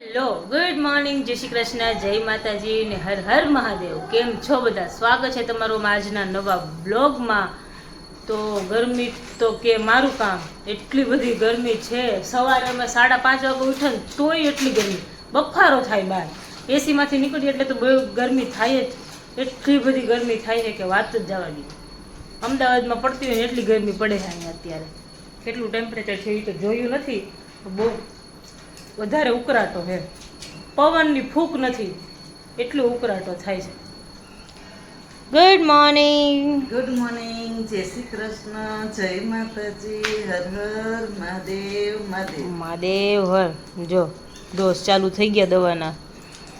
Hello good morning, જય શ્રી કૃષ્ણ, જય માતાજી ને હર હર મહાદેવ. કેમ છો બધા? સ્વાગત છે તમારું આજના નવા બ્લોગમાં. તો ગરમી તો કે મારું કામ, એટલી બધી ગરમી છે. સવારે અમે 5:30 વાગે ઉઠે ને તોય એટલી ગરમી, બફારો થાય બહાર. એસીમાંથી નીકળીએ એટલે તો બહુ ગરમી થાય જ. એટલી બધી ગરમી થાય છે કે વાત જ જવા દે. અમદાવાદમાં પડતી હોય ને એટલી ગરમી પડે છે અહીંયા અત્યારે. કેટલું ટેમ્પરેચર છે એ તો જોયું નથી. બહુ વધારે ઉકળાટો છે, પવનની ફૂંક નથી, એટલું ઉકળાટો થાય છે. Good morning. ગુડ મોર્નિંગ, જય શ્રી કૃષ્ણ, જય માતાજી, હર હર મહાદેવ. મહાદેવ મહાદેવ હર. જો ડોઝ ચાલુ થઈ ગયા દવાના.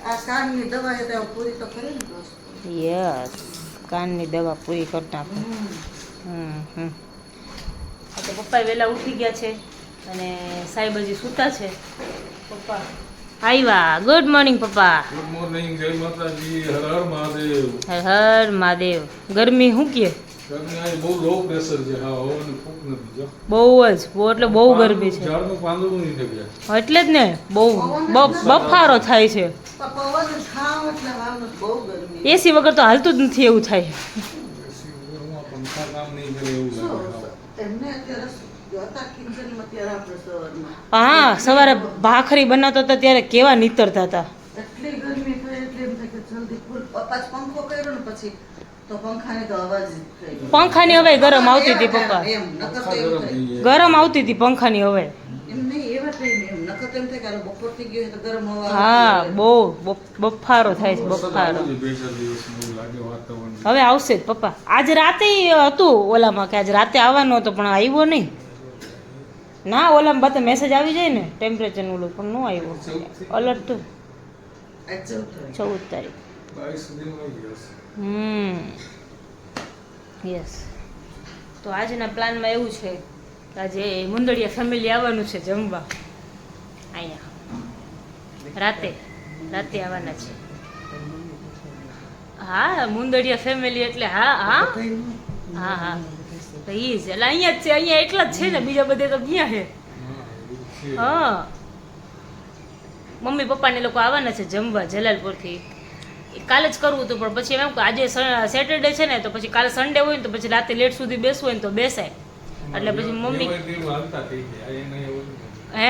આ કાનની દવા છે તો પૂરી તો કરી ને દોસ્ત. યસ, કાનની દવા પૂરી કરી નાખો. તો પપ્પા વહેલા ઉઠી ગયા છે અને સાહેબ હજી સૂતા છે. પપ્પા આવ્યા. ગુડ મોર્નિંગ પપ્પા. ગુડ મોર્નિંગ, જય માતાજી, હર હર મહાદેવ. હર હર મહાદેવ. ગરમી શું કે? ગરમી આ બહુ લો પ્રેશર છે. હા, હવાની ફૂંક નથી જો. બહુ જ, બહુ એટલે બહુ ગરમી છે. ઝાડનું પાંદડું નહીં ટક્યા. એટલે જ ને, બહુ બફારો થાય છે. પવન ખાવ એટલે વાવનું બહુ ગરમી. એસી વગર તો હાલતું જ નથી એવું થાય. પંખા કામ નહીં કરે એવું લાગે. એમને અત્યારે હતા કિચનમાં ત્યારે આપણે સવારમાં હા, સવારે ભાખરી બનાવતા હતા ત્યારે કેવા નીતરતા હતા. એટલી ગરમી થાય એટલે એમ થાય કે જલ્દી ફૂલ પાછ પંખો કર્યો ને પછી તો પંખાની તો અવાજ જ થઈ ગયો. પંખાની હવાય ગરમ આવતી હતી પપ્પા. એમ નકર તો એવું થાય. ગરમ આવતી હતી પંખાની હવાય. એમ નહીં એવા થઈ ને એમ નકર તો એમ થાય કે આ બપોર થઈ ગયો છે તો ગરમ હવા હા, આવતી બહુ બફારો થાય છે, બફારો. બે ચાર દિવસનું એવું લાગે વાતાવરણ. હવે આવશે જ પપ્પા. આજ રાતે હતું ઓલામાં કે આજ રાતે આવવાનો હતો પણ આવ્યો નહીં. ના, ઓલામાં બધા મેસેજ આવી જાય ને ટેમ્પરેચરનું ઓલું, પણ ન આવ્યો. અલર્ટ તો હોય. આ 14 14 તારીખ. 22 સુધીમાં આવી જશે. યસ. તો આજના પ્લાનમાં એવું છે કે આજે મુંદડિયા ફેમિલી આવવાનું છે જમવા અહીંયા. રાતે આવવાના છે. હા, મુંદડિયા ફેમિલી એટલે હા હા હા હા, તો ઈ જ એટલે અહીંયા જ છે. અહીંયા એટલા જ છે ને, બીજા બધે તો ક્યાં છે. હા, મમ્મી પપ્પાને લોકો આવવાના છે જમવા જલાલપુરથી. કાલે જ કરવું હતું પણ પછી એમ કે આજે સેટરડે છે ને, તો પછી કાલે સન્ડે હોય ને તો પછી રાતે લેટ સુધી બેસવું હોય ને તો બેસાય. એટલે પછી મમ્મી વેવાઈ હાલતા થઈ ગયા. અહીંયા નહીં એવું નથી. હે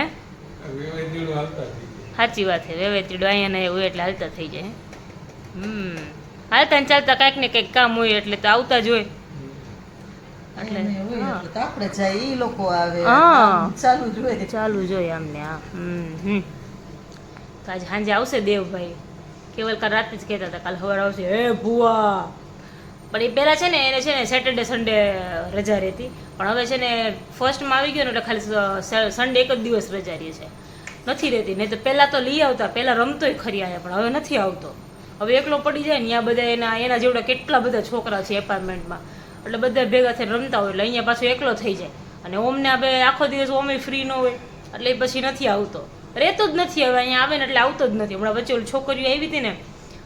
વેવાઈ દીડું હાલતા થઈ ગયા. સાચી વાત છે. વેવેતીડું અહીંયા ને હોય એટલે હાલતા થઈ જાય. હાલતા ને ચાલતા કાંઈક ને કંઈક કામ હોય એટલે તો આવતા જ હોય. એટલે એને હોય એટલે તો આપણે જાય ઈ લોકો આવે હા. કામ ચાલુ જ હોય. ચાલુ જોઈએ અમને. હા. તો આજે સાંજે આવશે દેવભાઈ. કેવલ કાલ રાતે જ કહેતા હતા કાલ સવારે આવશે. હે ભુવા. પણ એ પહેલાં છે ને એને છે ને સેટરડે સન્ડે રજા રહેતી, પણ હવે છે ને ફર્સ્ટમાં આવી ગયો ને એટલે ખાલી સન્ડે એક જ દિવસ રજા રહે છે, નથી રહેતી. નહીં તો પહેલાં તો લઈ આવતા, પહેલાં રમતોય ખરી અહીંયા, પણ હવે નથી આવતો. હવે એકલો પડી જાય ને, ત્યાં બધા એના જેવડા કેટલા બધા છોકરા છે એપાર્ટમેન્ટમાં, એટલે બધા ભેગા થઈને રમતા હોય એટલે અહીંયા પાછો એકલો થઈ જાય. અને ઓમને આપણે આખો દિવસ ઓમે ફ્રી ન હોય એટલે એ પછી નથી આવતો, રહેતો જ નથી. હવે અહીંયા આવે ને એટલે આવતો જ નથી. હમણાં વચ્ચે ઓલી છોકરીઓ આવી હતી ને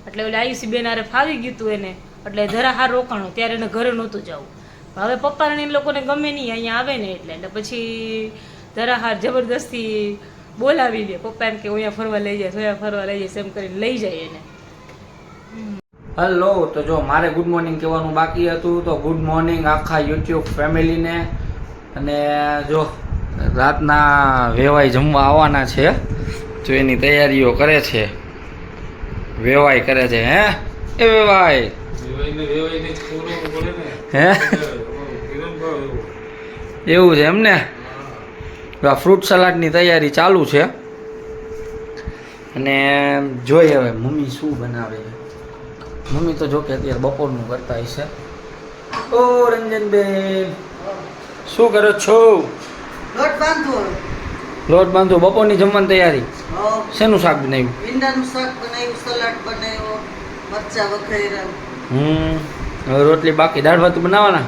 એટલે ઓલી આયુષી બેન હારે ફાવી ગયું હતું એને, એટલે જરા હાર રોકાણો, ત્યારે એને ઘરે નહોતું જવું. હવે પપ્પાને એ લોકોને ગમે નહીં અહીંયા આવે ને એટલે પછી જરા હાર જબરદસ્તી બોલાવી લે. પપ્પા એમ કે અહીંયા ફરવા લઈ જાય, અહીંયા ફરવા લઈ જાય, એમ કરીને લઈ જાય એને. હેલો, તો જો મારે ગુડ મોર્નિંગ કહેવાનું બાકી હતું, તો ગુડ મોર્નિંગ આખા યુટ્યુબ ફેમિલીને. અને જો રાતના વેવાઈ જમવા આવવાના છે, જો એની તૈયારીઓ કરે છે. વેવાઈ કરે છે. હે એ વેવાઈ વેવાઈને ખોરવું પડે ને. હે કિરણભાઈ એવું છે એમને? ફ્રૂટ સલાડની તૈયારી ચાલુ છે. અને જોઈએ હવે મમ્મી શું બનાવે છે. મમ્મી તો જો કે અત્યારે બપોરનું કરતા હશે. ઓ રંજનબેન, શું કરો છો? લોટ બાંધો. લોટ બાંધો. બપોરની જમવાની તૈયારી. હો શેનું શાક બનાવ્યું? ભીંડાનું શાક બનાવ્યું, સલાડ બનાવ્યો, મરચા વઘાર્યા. હવે રોટલી બાકી. દાળ ભાત બનાવવાના?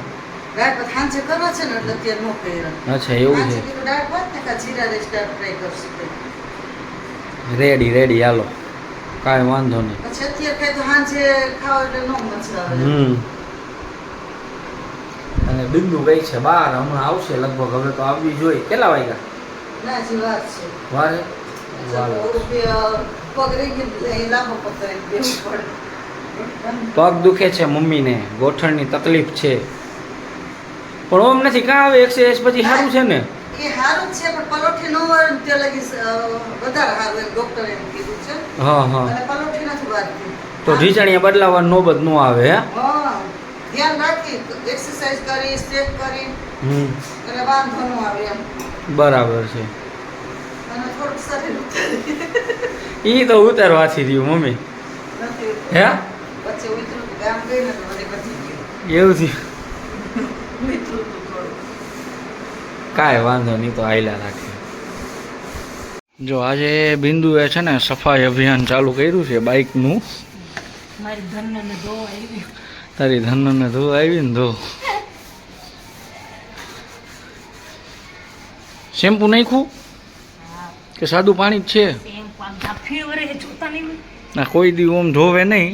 દાળ ભાત સાંજે કરવા છે ને એટલે અત્યારે નો કર્યા. અચ્છા, એવું સાંજે છે. કીધું દાળ ભાત ને કા જીરા રાઈસ દાળ ફ્રાય કરશું કંઈ. રેડી હાલો, કાંઈ વાંધો નહીં. પછી અત્યારે ખાય તો સાંજે ખાવા એટલે નો મજા આવે. અને બિંદુ ગઈ છે બહાર, હમણાં આવશે લગભગ. હવે તો આવવી જોઈએ. કેટલા વાગ્યા? ના હજી વાત છે. વારે પગ રહી ગયું એટલે એ લાંબો પગ કરીને બેસવું પડે. પગ દુખે છે મમ્મીને, ગોઠણની તકલીફ છે, પણ ઓમ નથી કાં આવે એક્સરસાઇઝ પછી સારું છે ને? એ સારું જ છે પણ પલોઠી ન હોય ને તે લગી વધારે સારું એમ ડોક્ટરે એમ કીધું છે. હા હા, અને પલોઠી નથી વાગતી. તો ઢીચણીયા બદલાવાની નોબત ન આવે હે? હા, ધ્યાન રાખી એક્સરસાઇઝ કરી સ્ટ્રેચ કરી એટલે વાંધો ન આવે એમ. બરાબર છે. અને થોડુંક શરીર ઉતારી ઈ તો ઉતારવાથી રહ્યું મમ્મી. નથી હે? પછી ઉતરું તો ગામ ગઈ ને તો વળી વધી ગયું. એવું થયું? ઉતરું તો થોડું. કાંઈ વાંધો નહીં, તો આયલા રાખે. જો આજે બિંદુએ છે ને સફાઈ અભિયાન ચાલુ કર્યું છે બાઇકનું. મારી ધનને ધોવા આવી. તારી ધનને ધો આવી ને ધો. શેમ્પુ નાખ્યું કે સાદું પાણી જ છે? એમ આમ ધાફી વરે જોતા નહીં. ના, કોઈ દી ઓમ ધોવે નહીં,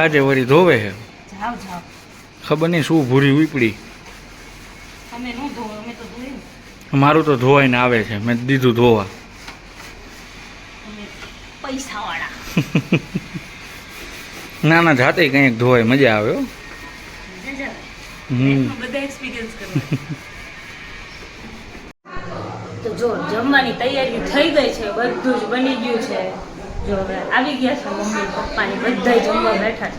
આજે વળી ધોવે છે. જાવ જાવ, ખબર નહીં શું ભૂરી ઉપડી. અમે નો ધોવો, અમે તો ધોઈએ. મારું તો ધોવાઈને આવે છે, મેં દીધું ધોવા. અમે પૈસાવાળા. ના ના, જાતે કંઈક ધોવાય, મજા આવે હો. બધા એક્સપિરિયન્સ કરવા. તો જો જમવાની તૈયારી થઈ ગઈ છે, બધું જ બની ગયું છે. જો હવે આવી ગયા છે મમ્મી પપ્પાની, બધા જમવા બેઠા છે.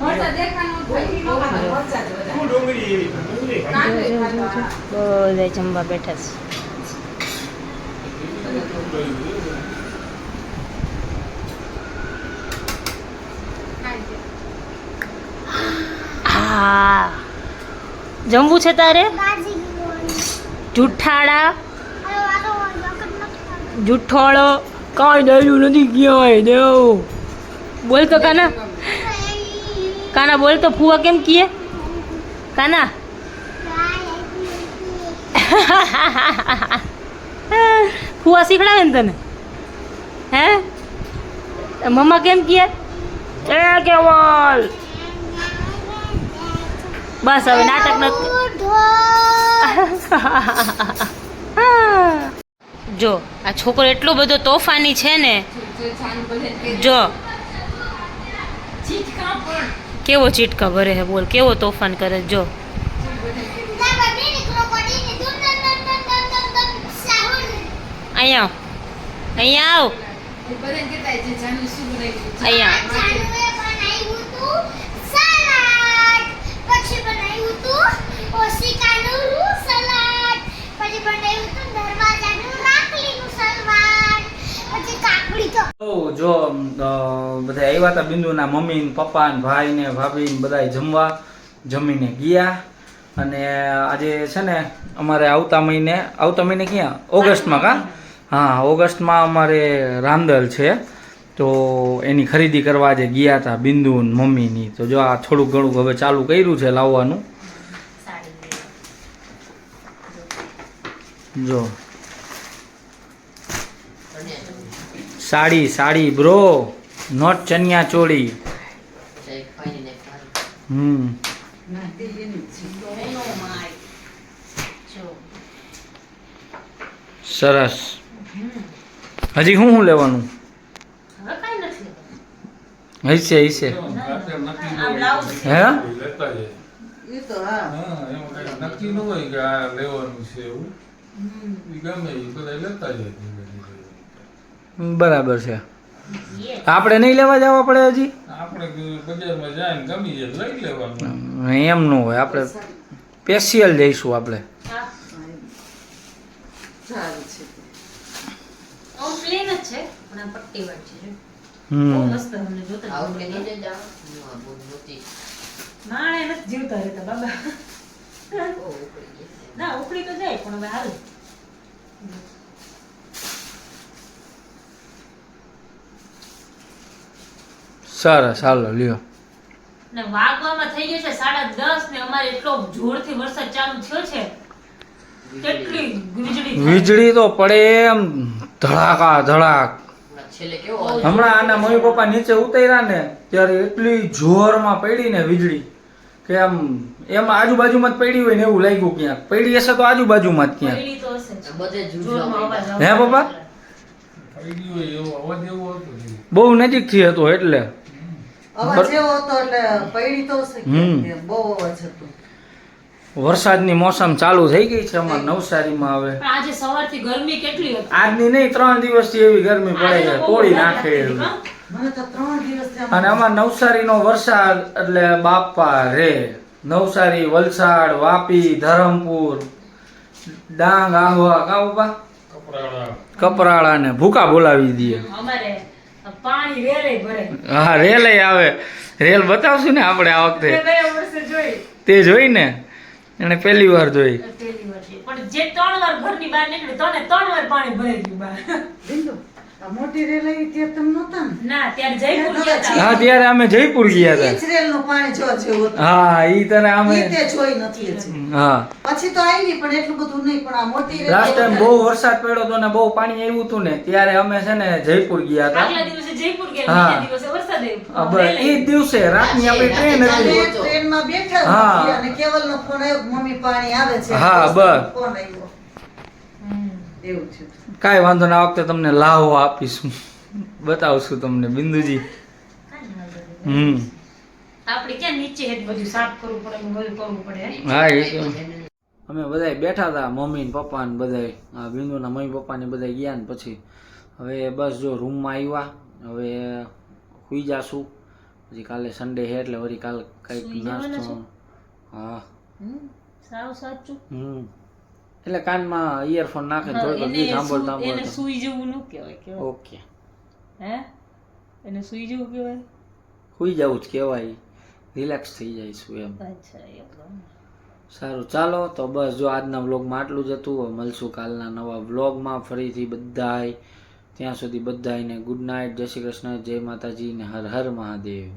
બધા જમવા બેઠા છે. હા, જમવું છે તારે? જુઠ્ઠાડા, જુઠ્ઠોળો, કાંઈ દયું નથી ક્યાંય દેવ. બોલ તો કાના, કાના બોલ તો, ફુવા કેમ કીએ? કાના ફુવા શીખડાવે ને તને? હે મમ્મા કેમ કીએ? એ કેવલ બસ હવે નાટક નથી. જો આ છોકરો એટલો બધો તોફાની છે ને, જો કેવો ચીટકા ભરે છે, બોલ કેવો તોફાન કરે. જો અહીંયા અહીંયા આવ, અહીંયા પછી બનાવ્યું તું ઓશિકાનું સલાડ, પછી બનાવ્યું તું દરવાજાનું રાખલીનું સલાડ, પછી કાકડી તો જો બધા આવ્યા હતા બિંદુના મમ્મી ને પપ્પા ને ભાઈ ને ભાભી ને બધા જમવા, જમીને ગયા. અને આજે છે ને અમારે આવતા મહિને ક્યાં? ઓગસ્ટમાં કા? હા, ઓગસ્ટમાં અમારે રાંદલ છે, તો એની ખરીદી કરવા આજે ગયા હતા બિંદુ ને મમ્મીની. તો જો આ થોડુંક ઘણું હવે ચાલુ કર્યું છે લાવવાનું. જો સાડી, સાડી બ્રો, નોટ ચણિયા ચોળી. ના, તે એની જ છે. સરસ. હજી શું શું લેવાનું? હવે કાંઈ નથી. હશે હશે. હે? લેતા જાય. એ તો હા. હા, એમાં કાંઈ નક્કી ન હોય કે આ લેવાનું છે એવું. ઈ ગમે ઈ બધા લેતા જાય ધીમે ધીમે. બરાબર છે. આપણે નહીં લેવા જવા પડે હજી? આપણે બજારમાં જાય ને ગમી જાય લઈ લેવાનું. એમ ન હોય, આપણે સ્પેશિયલ જઈશું આપણે. સારું છે. આમ પ્લેન જ છે પણ આ પટ્ટી વાળી છે. બહુ હમ, મસ્ત અમને જોતા જ ગમે. માણે નથી જીવતા રહેતા બાબા. ના ઉપડી તો જાય પણ હવે હારું. સરસ, હાલો લ્યો. ને વાગવામાં થઈ ગયો છે 10:30 ને અમારે એટલો જોરથી વરસાદ ચાલુ થયો છે, કેટલી વીજળી થાય. વીજળી તો પડે એમ ધડાકા ધડાક. હમણાં આના મમ્મી પપ્પા નીચે ઉતર્યા ને ત્યારે એટલી જોરમાં પડી ને વીજળી કે આમ એમાં આજુબાજુમાં જ પડી હોય ને એવું લાગ્યું. ક્યાંક પડી હશે તો આજુબાજુમાં જ ક્યાંક. પડી તો હશે જ. જોરમાં અવાજ આવે. હે પપ્પા? પડી હોય એવો અવાજ એવો હતો ને. બહુ નજીકથી હતો એટલે અવાજ એવો હતો એટલે પૈડી તો છે કે બહુ અવાજ હતો. વરસાદની મોસમ ચાલુ થઈ ગઈ છે અમારા નવસારીમાં હવે. પણ આજે સવારથી ગરમી કેટલી હતી. આજની નહીં 3 દિવસથી એવી ગરમી પડે છે તોડી નાખે એવી. મને તો 3 દિવસથી આમ અને અમારા નવસારીનો વરસાદ એટલે બાપા રે. નવસારી, વલસાડ, વાપી, ધરમપુર, ડાંગ, આહવા, કાઉબા, કપરાળા ને ભૂકા બોલાવી દઈએ. અમારે પાણી રેલે ભરે. હા રેલ આવે. રેલ બતાવશું ને આપણે આ વખતે. મેં ગયા વર્ષે જોઈ. તે જોઈ ને એને પહેલી વાર જોઈ. પહેલી વાર જોઈ. પણ જે 3 વાર ઘરની બહાર નીકળી 3 વાર પાણી ભરાઈ ગયું બહાર. બિંદુ આ મોટી રેલ આવી ત્યાં તમે નહોતા ને? ના ત્યારે જયપુર ગયા હતા. હા ત્યારે અમે જયપુર ગયા ઈ હતા. જ રેલનું પાણી જોવા જેવું હતું. હા ઈ તને અમે ઈ તે જોઈ નથી હજી. હા પછી તો આવી પણ એટલું બધું નહીં પણ આ મોટી રેલ લાસ્ટ ટાઈમ બહુ વરસાદ પડ્યો હતો ને બહુ પાણી આવ્યું હતું ને ત્યારે અમે છે ને જયપુર ગયા હતા. આગલા દિવસે જયપુર ગયા. હા. બીજા દિવસે વરસાદ હા, આવ્યો. બસ ઈ જ દિવસે રાતની આપણી ટ્રેન અમે હતી. ટ્રેનમાં બેઠા હા. હતા અને કેવલનો ફોન આવ્યો કે મમ્મી પાણી આવે છે. હા, બસ. ફોન આવ્યો એવું છે. કાંઈ વાંધો ના, આ વખતે તમને લાવો આપીશું, બતાવશું તમને બિંદુજી. આપણે ક્યાં નીચે હેઠ બધું સાફ કરવું પડે ને બધું કરવું પડે હે? હા એ તો અમે બધાય બેઠા હતા, મમ્મી ને પપ્પા ને બધાય. આ બિંદુના મમ્મી પપ્પા ને બધાય ગયા ને પછી હવે બસ જો રૂમમાં આવ્યા. હવે સુઈ જાશું. પછી કાલે સન્ડે છે એટલે વળી કાલે સુઈ કંઈક જવાના નાસ્તો. છો? હા સાવ સાચું. એટલે કાનમાં ઇયરફોન નાખે ને થોડું ગીત સાંભળતા એને સાંભળતા. સુઈ જવું ન કહેવાય. કહેવાય ઓકે, હે? એને સુઈ જવું કહેવાય. સુઈ જવું જ કહેવાય, રિલેક્સ થઈ જઈશું એમ. અચ્છા એવું. સારું ચાલો તો બસ જો આજના વ્લોગમાં આટલું જ હતું. હવે મળશું કાલના નવા વ્લોગમાં ફરીથી બધાય. ત્યાં સુધી બધાયને ગુડ નાઇટ, જય શ્રી કૃષ્ણ, જય માતાજી ને હર હર મહાદેવ.